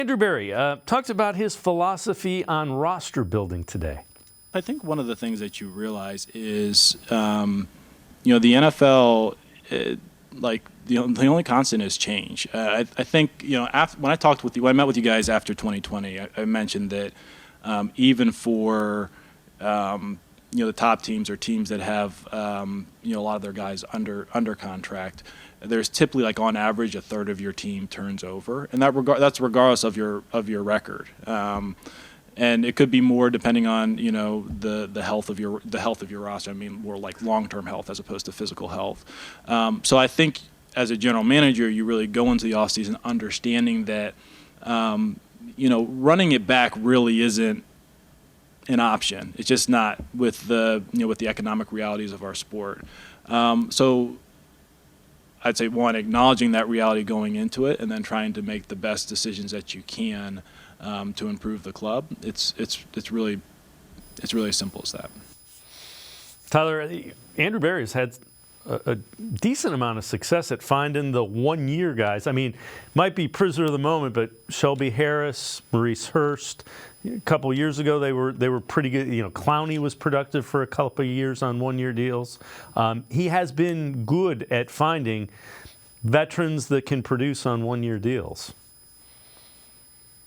Andrew Berry talked about his philosophy on roster building today. I think one of the things that you realize is, the NFL, the only constant is change. I think, when I met with you guys after 2020, I mentioned that even for, the top teams or teams that have, a lot of their guys under contract, there's typically, like, on average, a third of your team turns over, and that's regardless of your record. And it could be more depending on the health of your roster. I mean, more like long-term health as opposed to physical health. So I think as a general manager, you really go into the offseason understanding that running it back really isn't an option. It's just not with the economic realities of our sport. So I'd say, one, acknowledging that reality going into it, and then trying to make the best decisions that you can to improve the club. It's really as simple as that. Tyler, Andrew Berry has had a decent amount of success at finding the one-year guys. I mean, might be prisoner of the moment, but Shelby Harris, Maurice Hurst, a couple of years ago they were pretty good. Clowney was productive for a couple of years on one-year deals. He has been good at finding veterans that can produce on one-year deals.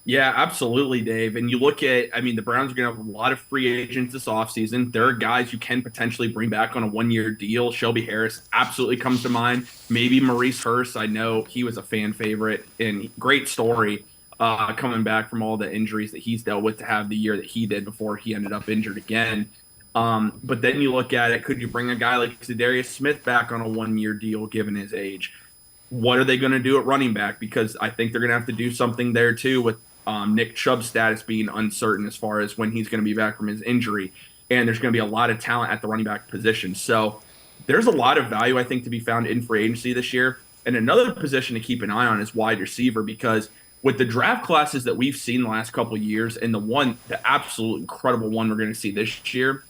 Yeah, absolutely, Dave. And you look at, the Browns are going to have a lot of free agents this offseason. There are guys you can potentially bring back on a one-year deal. Shelby Harris absolutely comes to mind. Maybe Maurice Hurst. I know he was a fan favorite and great story coming back from all the injuries that he's dealt with to have the year that he did before he ended up injured again. But then you look at it, could you bring a guy like Zadarius Smith back on a one-year deal given his age? What are they going to do at running back? Because I think they're going to have to do something there too with Nick Chubb's status being uncertain as far as when he's going to be back from his injury. And there's going to be a lot of talent at the running back position. So there's a lot of value, I think, to be found in free agency this year. And another position to keep an eye on is wide receiver, because with the draft classes that we've seen the last couple of years and the absolute incredible one we're going to see this year,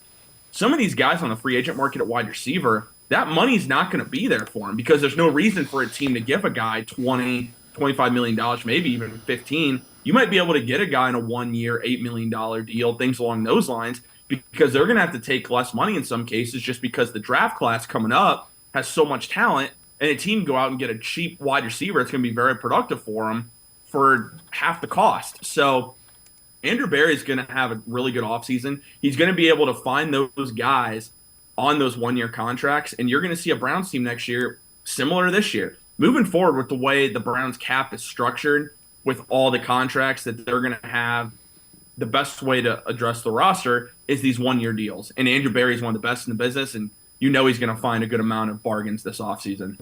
some of these guys on the free agent market at wide receiver, that money's not going to be there for them because there's no reason for a team to give a guy $20, $25 million, maybe even 15. You might be able to get a guy in a one-year, $8 million deal, things along those lines, because they're going to have to take less money in some cases just because the draft class coming up has so much talent, and a team can go out and get a cheap wide receiver that's going to be very productive for them for half the cost. So Andrew Berry is going to have a really good offseason. He's going to be able to find those guys on those one-year contracts, and you're going to see a Browns team next year similar to this year. Moving forward with the way the Browns cap is structured, with all the contracts that they're going to have, the best way to address the roster is these one-year deals. And Andrew Berry is one of the best in the business, and he's going to find a good amount of bargains this offseason.